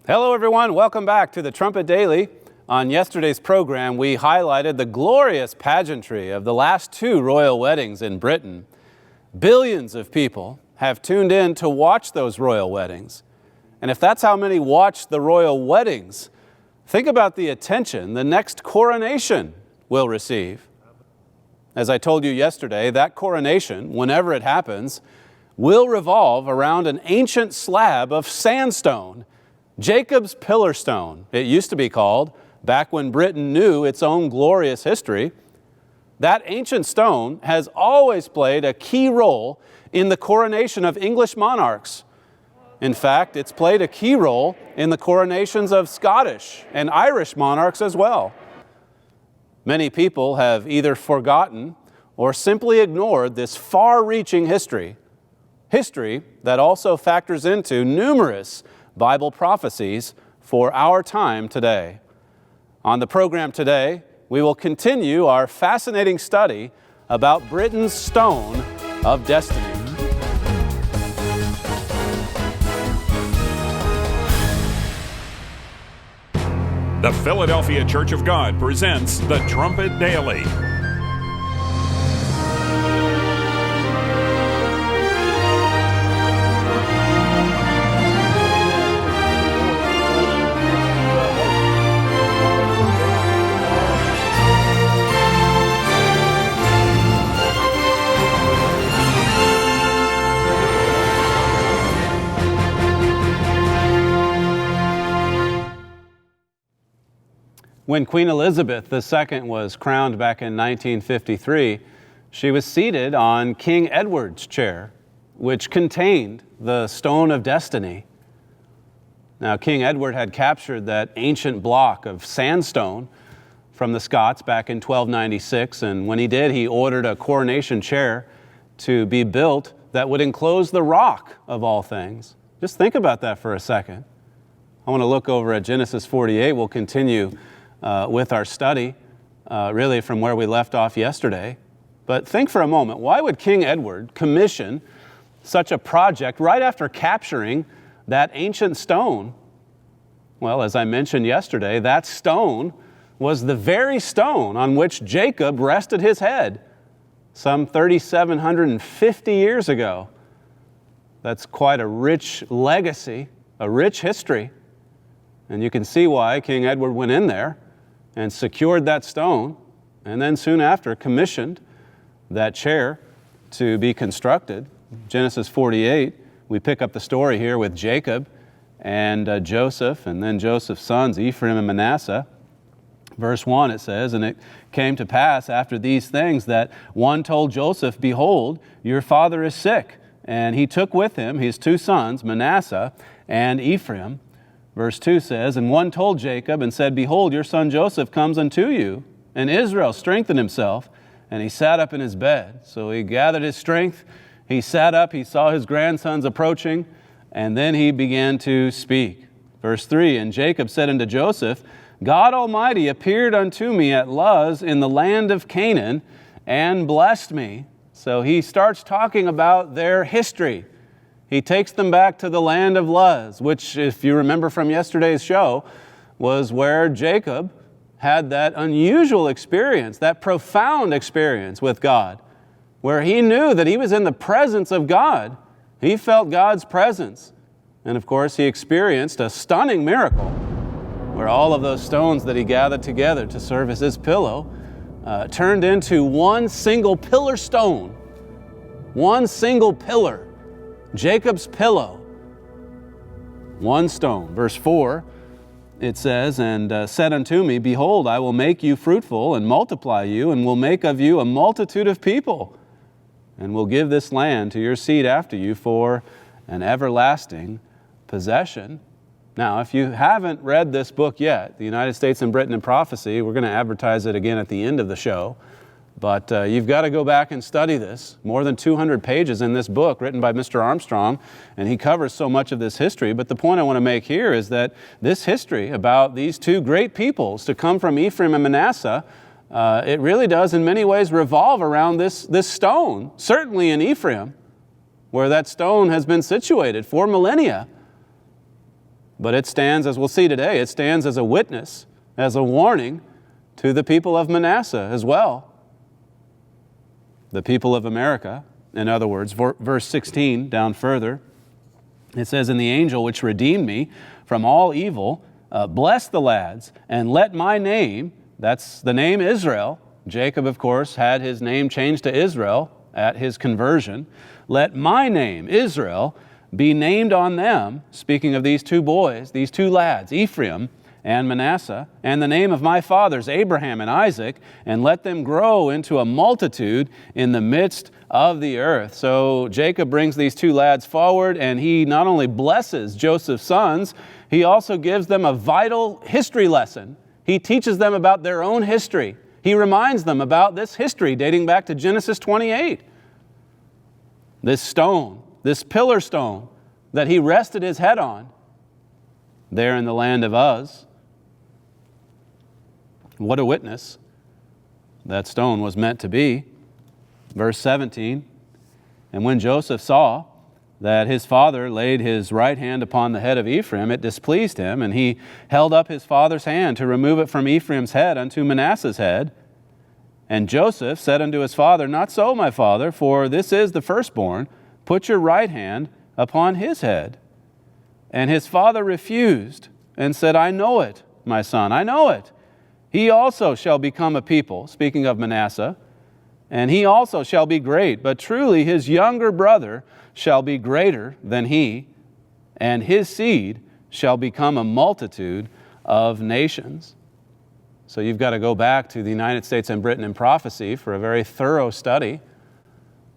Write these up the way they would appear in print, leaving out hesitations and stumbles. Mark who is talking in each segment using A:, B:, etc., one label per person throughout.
A: Hello everyone, welcome back to the Trumpet Daily. On yesterday's program, we highlighted the glorious pageantry of the last two royal weddings in Britain. Billions of people have tuned in to watch those royal weddings. And if that's how many watched the royal weddings, think about the attention the next coronation will receive. As I told you yesterday, that coronation, whenever it happens, will revolve around an ancient slab of sandstone, Jacob's pillar stone, it used to be called, back when Britain knew its own glorious history. That ancient stone has always played a key role in the coronation of English monarchs. In fact, it's played a key role in the coronations of Scottish and Irish monarchs as well. Many people have either forgotten or simply ignored this far-reaching history that also factors into numerous Bible prophecies for our time today. On the program today, we will continue our fascinating study about Britain's Stone of Destiny.
B: The Philadelphia Church of God presents the Trumpet Daily.
A: When Queen Elizabeth II was crowned back in 1953, she was seated on King Edward's chair, which contained the Stone of Destiny. Now, King Edward had captured that ancient block of sandstone from the Scots back in 1296, and when he did, he ordered a coronation chair to be built that would enclose the rock of all things. Just think about that for a second. I want to look over at Genesis 48. We'll continue with our study, really from where we left off yesterday. But think for a moment, why would King Edward commission such a project right after capturing that ancient stone? Well, as I mentioned yesterday, that stone was the very stone on which Jacob rested his head some 3,750 years ago. That's quite a rich legacy, a rich history. And you can see why King Edward went in there and secured that stone, and then soon after commissioned that chair to be constructed. Genesis 48, we pick up the story here with Jacob and Joseph, and then Joseph's sons, Ephraim and Manasseh. Verse 1, it says, "And it came to pass after these things that one told Joseph, Behold, your father is sick. And he took with him his two sons, Manasseh and Ephraim." Verse 2 says, "And one told Jacob and said, Behold, your son Joseph comes unto you. And Israel strengthened himself, and he sat up in his bed." So he gathered his strength, he sat up, he saw his grandsons approaching, and then he began to speak. Verse 3, "And Jacob said unto Joseph, God Almighty appeared unto me at Luz in the land of Canaan, and blessed me." So he starts talking about their history. He takes them back to the land of Luz, which, if you remember from yesterday's show, was where Jacob had that unusual experience, that profound experience with God, where he knew that he was in the presence of God. He felt God's presence. And of course, he experienced a stunning miracle where all of those stones that he gathered together to serve as his pillow turned into one single pillar stone. One single pillar. Jacob's pillow, one stone. Verse 4, it says, "And said unto me, Behold, I will make you fruitful and multiply you, and will make of you a multitude of people, and will give this land to your seed after you for an everlasting possession." Now, if you haven't read this book yet, The United States and Britain in Prophecy, we're going to advertise it again at the end of the show. But you've got to go back and study this. More than 200 pages in this book written by Mr. Armstrong, and he covers so much of this history. But the point I want to make here is that this history about these two great peoples to come from Ephraim and Manasseh, it really does in many ways revolve around this stone, certainly in Ephraim, where that stone has been situated for millennia. But it stands, as we'll see today, it stands as a witness, as a warning to the people of Manasseh as well. The people of America, in other words. Verse 16, down further, it says, "And the angel which redeemed me from all evil, bless the lads, and let my name," that's the name Israel. Jacob, of course, had his name changed to Israel at his conversion. "Let my name, Israel, be named on them," speaking of these two boys, these two lads, Ephraim and Manasseh, "and the name of my fathers, Abraham and Isaac, and let them grow into a multitude in the midst of the earth." So Jacob brings these two lads forward, and he not only blesses Joseph's sons, he also gives them a vital history lesson. He teaches them about their own history. He reminds them about this history dating back to Genesis 28. This stone, this pillar stone that he rested his head on there in the land of Uz. What a witness that stone was meant to be. Verse 17, "And when Joseph saw that his father laid his right hand upon the head of Ephraim, it displeased him, and he held up his father's hand to remove it from Ephraim's head unto Manasseh's head. And Joseph said unto his father, Not so, my father, for this is the firstborn. Put your right hand upon his head. And his father refused and said, I know it, my son, I know it. He also shall become a people," speaking of Manasseh, "and he also shall be great, but truly his younger brother shall be greater than he, and his seed shall become a multitude of nations." So you've got to go back to the United States and Britain in prophecy for a very thorough study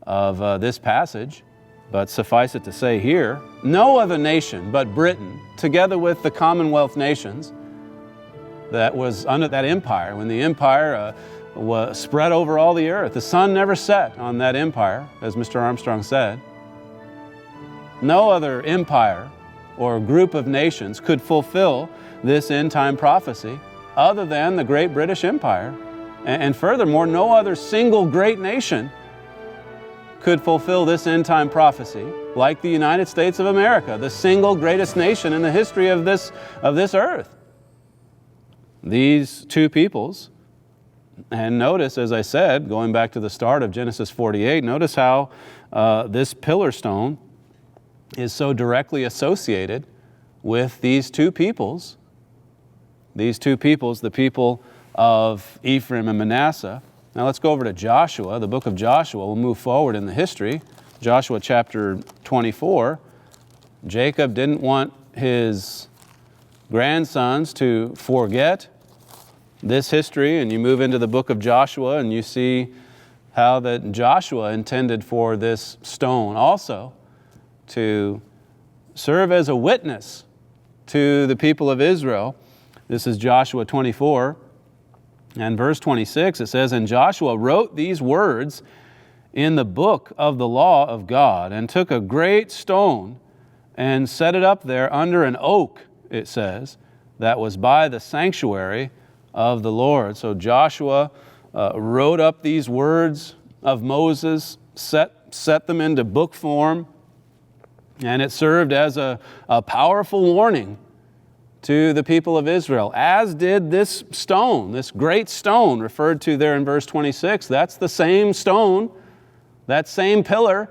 A: of this passage. But suffice it to say here, no other nation but Britain, together with the Commonwealth nations, that was under that empire, when the empire was spread over all the earth. The sun never set on that empire, as Mr. Armstrong said. No other empire or group of nations could fulfill this end-time prophecy other than the great British Empire. And furthermore, no other single great nation could fulfill this end-time prophecy like the United States of America, the single greatest nation in the history of this earth. These two peoples, and notice, as I said, going back to the start of Genesis 48, notice how this pillar stone is so directly associated with these two peoples, the people of Ephraim and Manasseh. Now let's go over to Joshua, the book of Joshua. We'll move forward in the history. Joshua chapter 24. Jacob didn't want his grandsons to forget this history, and you move into the book of Joshua and you see how that Joshua intended for this stone also to serve as a witness to the people of Israel. This is Joshua 24 and verse 26. It says, "And Joshua wrote these words in the book of the law of God, and took a great stone and set it up there under an oak," it says, "that was by the sanctuary of the Lord." So Joshua wrote up these words of Moses, set them into book form, and it served as a powerful warning to the people of Israel, as did this stone, this great stone referred to there in verse 26. That's the same stone, that same pillar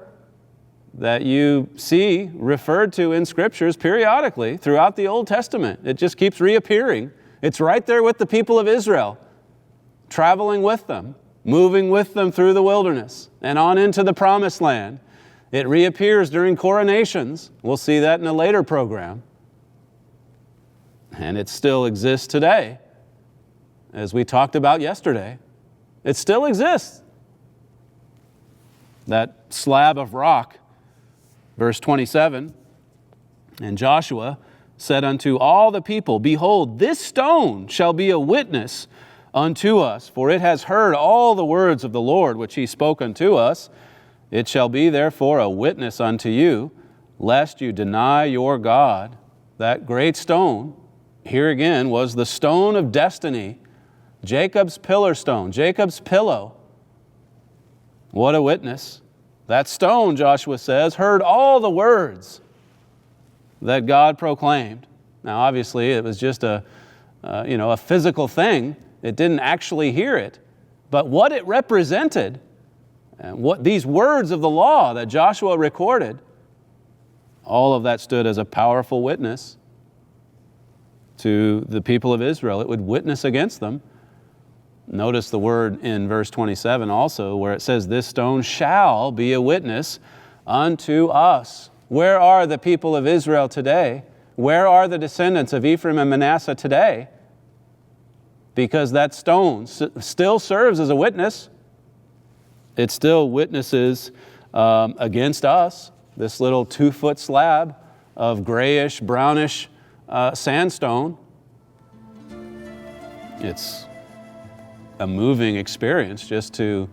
A: that you see referred to in Scriptures periodically throughout the Old Testament. It just keeps reappearing. It's right there with the people of Israel, traveling with them, moving with them through the wilderness and on into the Promised Land. It reappears during coronations. We'll see that in a later program. And it still exists today, as we talked about yesterday. It still exists. That slab of rock, verse 27, "And Joshua said unto all the people, Behold, this stone shall be a witness unto us, for it has heard all the words of the Lord which he spoke unto us. It shall be therefore a witness unto you, lest you deny your God." That great stone, here again, was the stone of destiny, Jacob's pillar stone, Jacob's pillow. What a witness. That stone, Joshua says, heard all the words that God proclaimed. Now, obviously, it was just a physical thing. It didn't actually hear it. But what it represented, and what these words of the law that Joshua recorded, all of that stood as a powerful witness to the people of Israel. It would witness against them. Notice the word in verse 27 also, where it says, "This stone shall be a witness unto us." Where are the people of Israel today? Where are the descendants of Ephraim and Manasseh today? Because that stone still serves as a witness. It still witnesses against us. This little 2-foot slab of grayish, brownish sandstone. It's a moving experience just to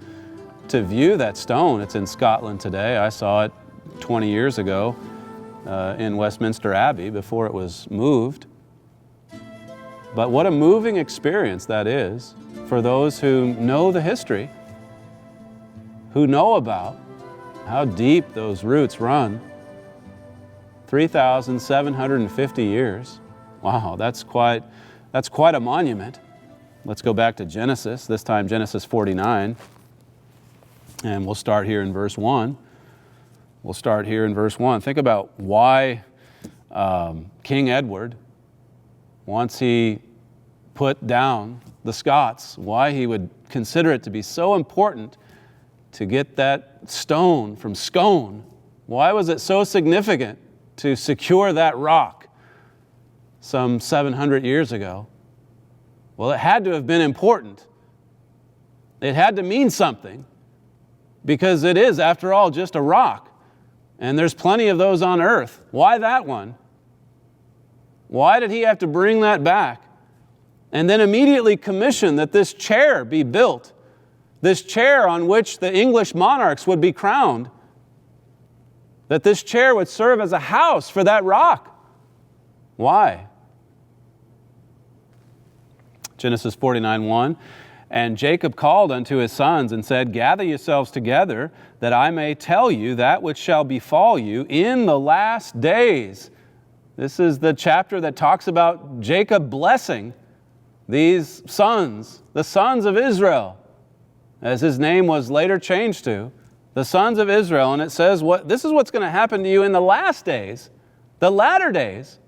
A: view that stone. It's in Scotland today. I saw it 20 years ago in Westminster Abbey before it was moved. But what a moving experience that is for those who know the history, who know about how deep those roots run. 3,750 years. Wow, that's quite a monument. Let's go back to Genesis, this time Genesis 49, and we'll start here in verse 1. Think about why King Edward, once he put down the Scots, why he would consider it to be so important to get that stone from Scone. Why was it so significant to secure that rock some 700 years ago? Well, it had to have been important. It had to mean something, because it is, after all, just a rock. And there's plenty of those on earth. Why that one? Why did he have to bring that back? And then immediately commission that this chair be built, this chair on which the English monarchs would be crowned, that this chair would serve as a house for that rock. Why? Genesis 49:1, "And Jacob called unto his sons and said, Gather yourselves together, that I may tell you that which shall befall you in the last days." This is the chapter that talks about Jacob blessing these sons, the sons of Israel, as his name was later changed to, the sons of Israel. And it says, this is what's going to happen to you in the last days, the latter days.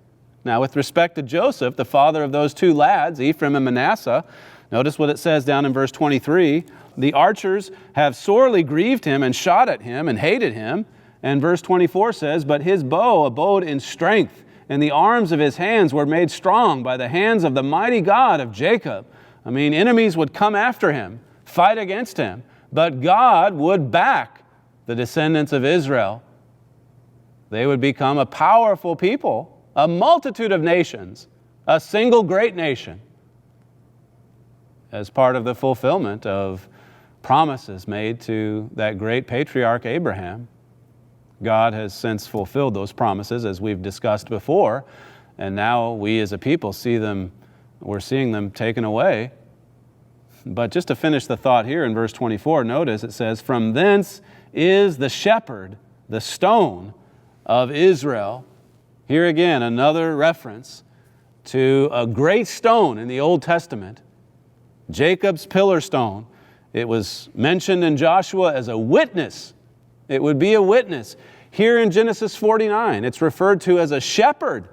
A: Now, with respect to Joseph, the father of those two lads, Ephraim and Manasseh, notice what it says down in verse 23. "The archers have sorely grieved him and shot at him and hated him." And verse 24 says, "But his bow abode in strength, and the arms of his hands were made strong by the hands of the mighty God of Jacob." I mean, enemies would come after him, fight against him, but God would back the descendants of Israel. They would become a powerful people, a multitude of nations, a single great nation, as part of the fulfillment of promises made to that great patriarch Abraham. God has since fulfilled those promises, as we've discussed before, and now we as a people we're seeing them taken away. But just to finish the thought here in verse 24, notice it says, "From thence is the shepherd, the stone of Israel." Here again, another reference to a great stone in the Old Testament, Jacob's pillar stone. It was mentioned in Joshua as a witness. It would be a witness. Here in Genesis 49, it's referred to as a shepherd.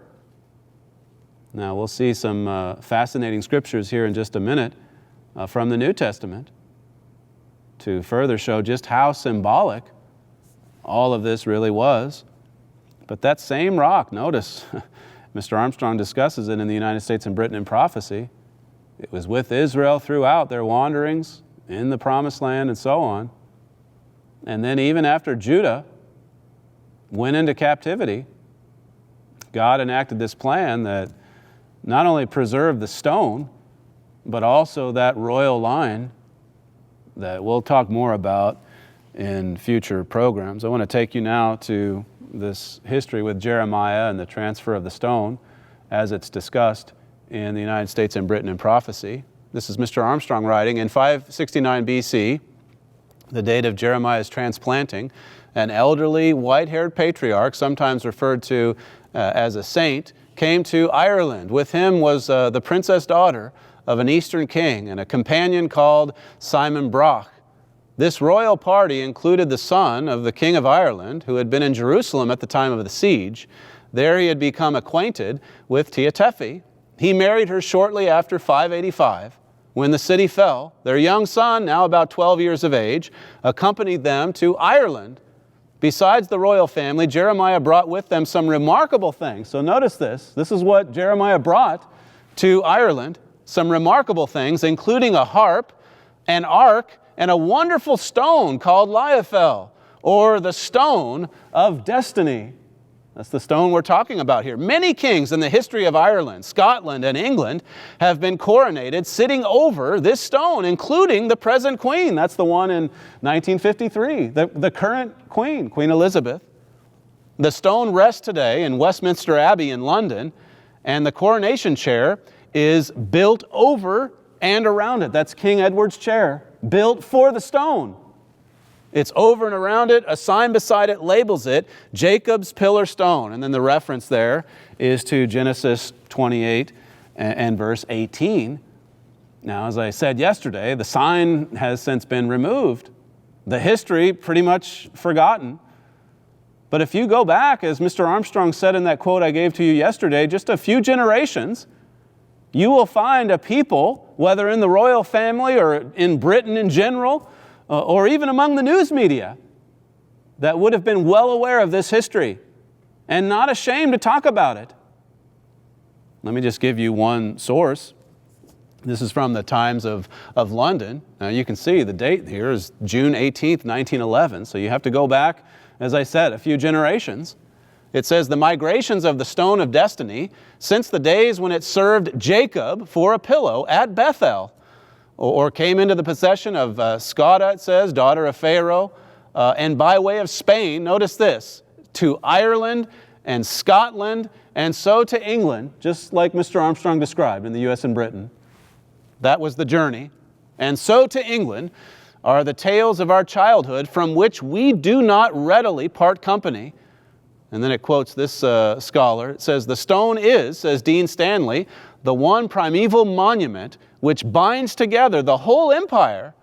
A: Now, we'll see some fascinating scriptures here in just a minute from the New Testament to further show just how symbolic all of this really was. But that same rock, notice, Mr. Armstrong discusses it in the United States and Britain in Prophecy. It was with Israel throughout their wanderings in the Promised Land and so on. And then even after Judah went into captivity, God enacted this plan that not only preserved the stone, but also that royal line that we'll talk more about in future programs. I want to take you now to this history with Jeremiah and the transfer of the stone as it's discussed in the United States and Britain in Prophecy. This is Mr. Armstrong writing. In 569 BC, the date of Jeremiah's transplanting, an elderly white-haired patriarch, sometimes referred to as a saint came to Ireland. With him was the princess daughter of an Eastern king and a companion called Simon Brock. This royal party included the son of the King of Ireland, who had been in Jerusalem at the time of the siege. There he had become acquainted with Tia Tephi. He married her shortly after 585. When the city fell, their young son, now about 12 years of age, accompanied them to Ireland. Besides the royal family, Jeremiah brought with them some remarkable things. So notice this. This is what Jeremiah brought to Ireland. Some remarkable things, including a harp, an ark, and a wonderful stone called Liaphel, or the stone of destiny. That's the stone we're talking about here. Many kings in the history of Ireland, Scotland, and England have been coronated sitting over this stone, including the present queen. That's the one in 1953, the current queen, Queen Elizabeth. The stone rests today in Westminster Abbey in London, and the coronation chair is built over and around it. That's King Edward's chair, built for the stone. It's over and around it. A sign beside it labels it Jacob's pillar stone. And then the reference there is to Genesis 28 and verse 18. Now, as I said yesterday, the sign has since been removed. The history pretty much forgotten. But if you go back, as Mr. Armstrong said in that quote I gave to you yesterday, just a few generations, you will find a people, whether in the royal family or in Britain in general, or even among the news media, that would have been well aware of this history and not ashamed to talk about it. Let me just give you one source. This is from the Times of London. Now you can see the date here is June 18th, 1911. So you have to go back, as I said, a few generations. It says, the migrations of the stone of destiny since the days when it served Jacob for a pillow at Bethel, or came into the possession of Scada, it says, daughter of Pharaoh, and by way of Spain, notice this, to Ireland and Scotland, and so to England, just like Mr. Armstrong described in the U.S. and Britain. That was the journey. And so to England are the tales of our childhood from which we do not readily part company. And then it quotes this scholar. It says, the stone is, says Dean Stanley, the one primeval monument which binds together the whole empire,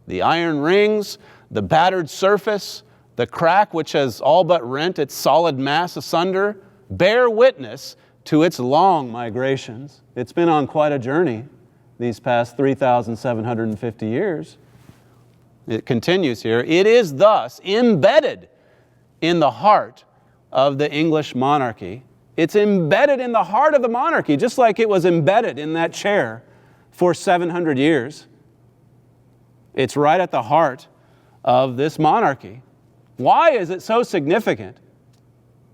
A: the iron rings, the battered surface, the crack which has all but rent its solid mass asunder, bear witness to its long migrations. It's been on quite a journey these past 3,750 years. It continues here, it is thus embedded in the heart of the English monarchy. It's embedded in the heart of the monarchy, just like it was embedded in that chair for 700 years. It's right at the heart of this monarchy. Why is it so significant?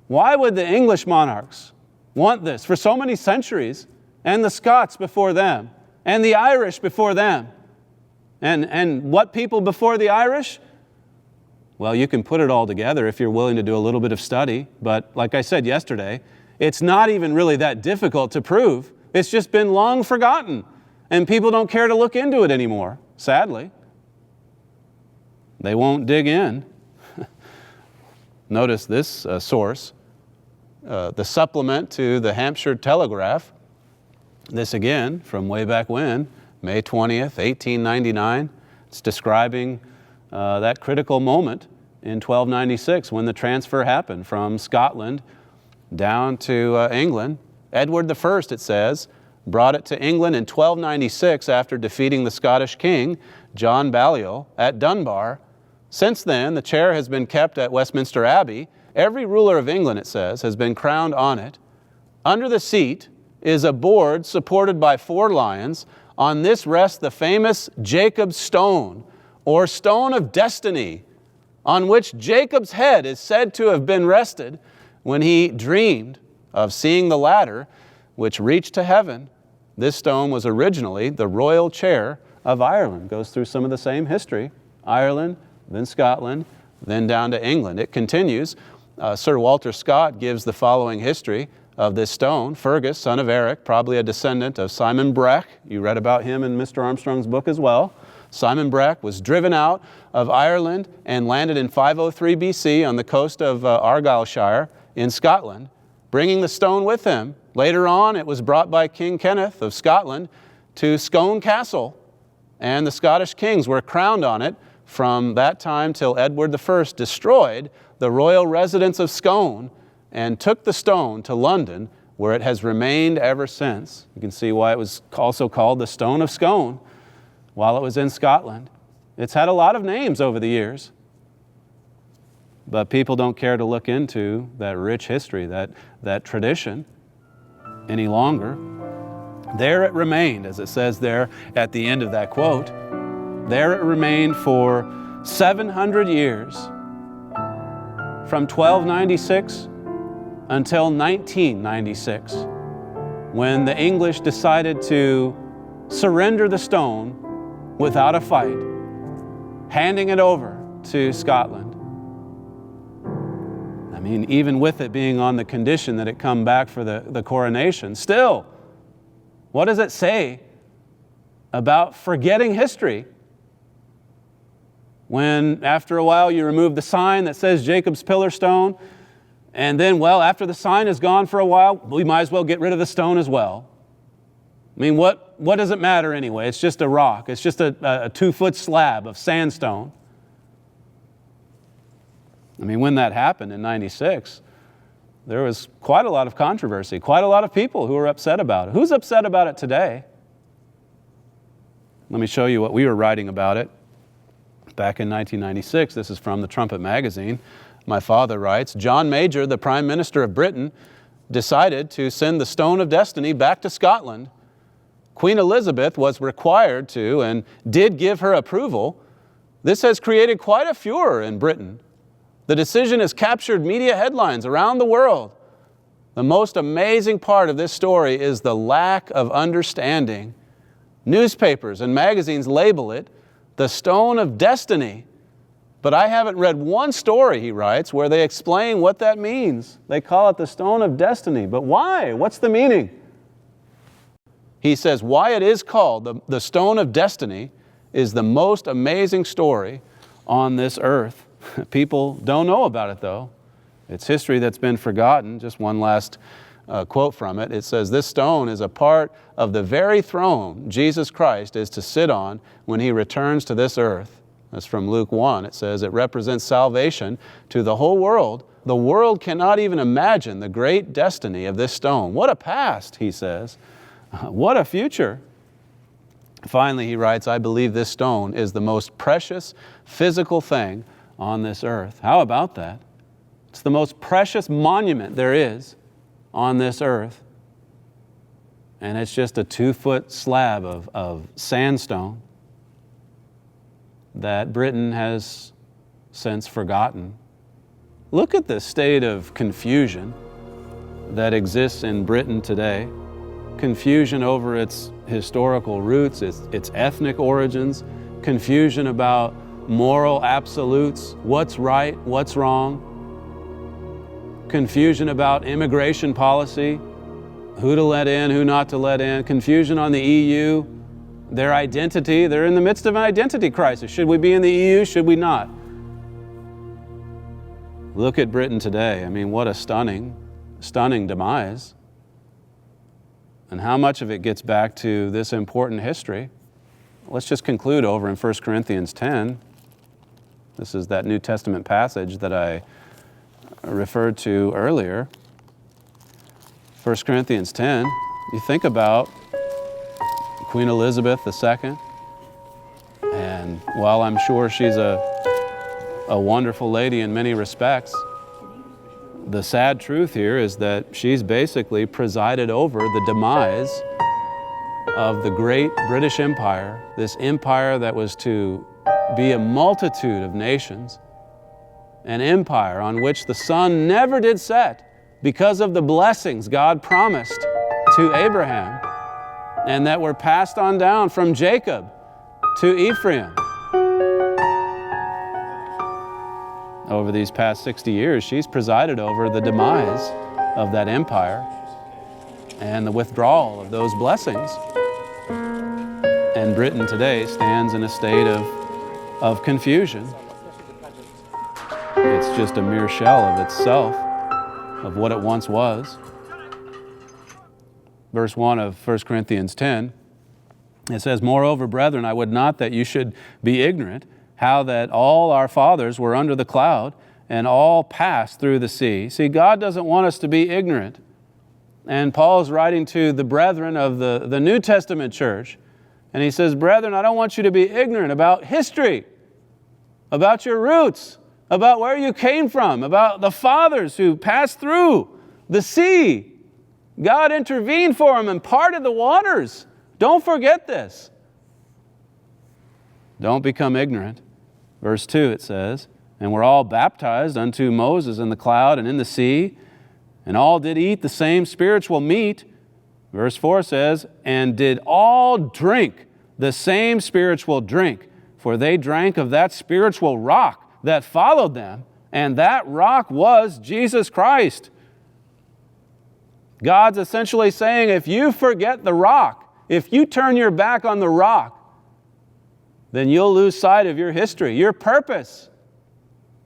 A: Why would the English monarchs want this for so many centuries, and the Scots before them, and the Irish before them? And what people before the Irish? Well, you can put it all together if you're willing to do a little bit of study. But like I said yesterday, it's not even really that difficult to prove. It's just been long forgotten. And people don't care to look into it anymore, sadly. They won't dig in. Notice this source, the supplement to the Hampshire Telegraph. This again, from way back when, May 20th, 1899. It's describing that critical moment in 1296 when the transfer happened from Scotland down to England. Edward I, it says, brought it to England in 1296 after defeating the Scottish king, John Balliol, at Dunbar. Since then, the chair has been kept at Westminster Abbey. Every ruler of England, it says, has been crowned on it. Under the seat is a board supported by 4 lions. On this rests the famous Jacob's stone, or stone of destiny, on which Jacob's head is said to have been rested when he dreamed of seeing the ladder which reached to heaven. This stone was originally the royal chair of Ireland. Goes through some of the same history. Ireland, then Scotland, then down to England. It continues. Sir Walter Scott gives the following history of this stone. Fergus, son of Eric, probably a descendant of Simon Breck. You read about him in Mr. Armstrong's book as well. Simon Breck was driven out of Ireland and landed in 503 BC on the coast of Argyllshire in Scotland, bringing the stone with him Later on, it was brought by King Kenneth of Scotland to Scone Castle, and the Scottish kings were crowned on it from that time till Edward I destroyed the royal residence of Scone and took the stone to London, where it has remained ever since. You can see why it was also called the Stone of Scone while it was in Scotland. It's had a lot of names over the years, but people don't care to look into that rich history, that tradition any longer. There it remained, as it says there at the end of that quote. There it remained for 700 years, from 1296 until 1996, when the English decided to surrender the stone without a fight, handing it over to Scotland. I mean, even with it being on the condition that it come back for the coronation, still, what does it say about forgetting history when after a while you remove the sign that says Jacob's Pillar Stone, and then, well, after the sign is gone for a while, we might as well get rid of the stone as well? I mean, what does it matter anyway? It's just a rock. It's just a 2-foot slab of sandstone. I mean, when that happened in 96, there was quite a lot of controversy, quite a lot of people who were upset about it. Who's upset about it today? Let me show you what we were writing about it back in 1996. This is from the Trumpet magazine. My father writes, John Major, the Prime Minister of Britain, decided to send the Stone of Destiny back to Scotland. Queen Elizabeth was required to and did give her approval. This has created quite a furor in Britain. The decision has captured media headlines around the world. The most amazing part of this story is the lack of understanding. Newspapers and magazines label it the Stone of Destiny. But I haven't read one story, he writes, where they explain what that means. They call it the Stone of Destiny. But why? What's the meaning? He says why it is called the Stone of Destiny is the most amazing story on this earth. People don't know about it, though. It's history that's been forgotten. Just one last quote from it. It says, this stone is a part of the very throne Jesus Christ is to sit on when he returns to this earth. That's from Luke 1. It says it represents salvation to the whole world. The world cannot even imagine the great destiny of this stone. What a past, he says. What a future. Finally, he writes, I believe this stone is the most precious physical thing on this earth. How about that? It's the most precious monument there is on this earth. And it's just a 2-foot slab of sandstone that Britain has since forgotten. Look at the state of confusion that exists in Britain today. Confusion over its historical roots, its ethnic origins, confusion about moral absolutes, what's right, what's wrong, confusion about immigration policy, who to let in, who not to let in, confusion on the EU, their identity. They're in the midst of an identity crisis. Should we be in the EU? Should we not? Look at Britain today. I mean, what a stunning demise. And how much of it gets back to this important history? Let's just conclude over in 1 Corinthians 10. This is that New Testament passage that I referred to earlier. 1 Corinthians 10, you think about Queen Elizabeth II, and while I'm sure she's a wonderful lady in many respects, the sad truth here is that she's basically presided over the demise of the great British Empire, this empire that was to be a multitude of nations, an empire on which the sun never did set because of the blessings God promised to Abraham and that were passed on down from Jacob to Ephraim. Over these past 60 years, she's presided over the demise of that empire and the withdrawal of those blessings. And Britain today stands in a state of confusion. It's just a mere shell of itself, of what it once was. verse 1 of 1 Corinthians 10. It says, "Moreover, brethren, I would not that you should be ignorant, how that all our fathers were under the cloud, and all passed through the sea." See, God doesn't want us to be ignorant. And Paul's writing to the brethren of the New Testament church, and he says, "Brethren, I don't want you to be ignorant about history, about your roots, about where you came from, about the fathers who passed through the sea. God intervened for them and parted the waters. Don't forget this." Don't become ignorant. Verse 2 it says, "And we're all baptized unto Moses in the cloud and in the sea, and all did eat the same spiritual meat." Verse 4 says, "And did all drink the same spiritual drink, for they drank of that spiritual rock that followed them, and that rock was Jesus Christ." God's essentially saying, if you forget the rock, if you turn your back on the rock, then you'll lose sight of your history, your purpose.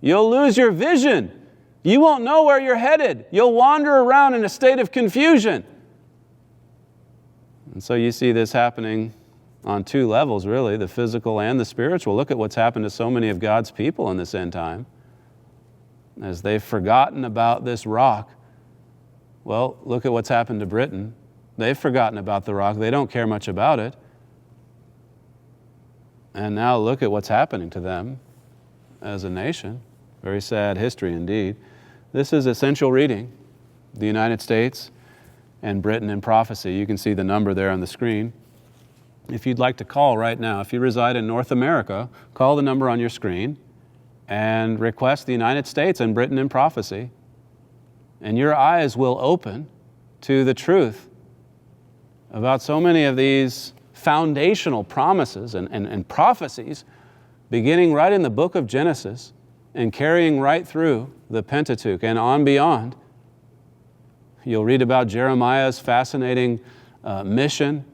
A: You'll lose your vision. You won't know where you're headed. You'll wander around in a state of confusion. And so you see this happening on two levels, really, the physical and the spiritual. Look at what's happened to so many of God's people in this end time. As they've forgotten about this rock, well, look at what's happened to Britain. They've forgotten about the rock. They don't care much about it. And now look at what's happening to them as a nation. Very sad history indeed. This is essential reading. The United States and Britain in prophecy. You can see the number there on the screen. If you'd like to call right now, if you reside in North America, call the number on your screen and request the United States and Britain in prophecy. And your eyes will open to the truth about so many of these foundational promises and prophecies, beginning right in the book of Genesis and carrying right through the Pentateuch and on beyond. You'll read about Jeremiah's fascinating mission,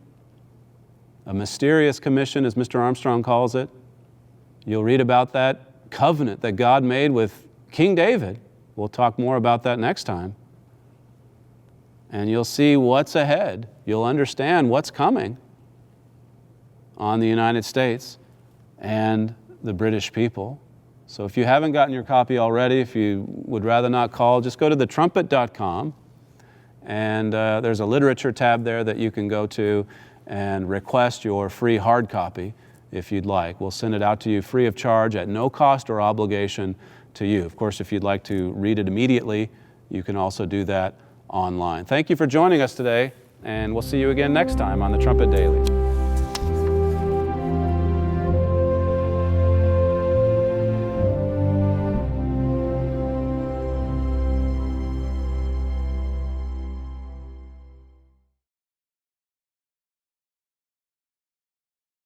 A: a mysterious commission, as Mr. Armstrong calls it. You'll read about that covenant that God made with King David. We'll talk more about that next time. And you'll see what's ahead. You'll understand what's coming on the United States and the British people. So if you haven't gotten your copy already, if you would rather not call, just go to thetrumpet.com, and there's a literature tab there that you can go to and request your free hard copy if you'd like. We'll send it out to you free of charge at no cost or obligation to you. Of course, if you'd like to read it immediately, you can also do that online. Thank you for joining us today, and we'll see you again next time on the Trumpet Daily.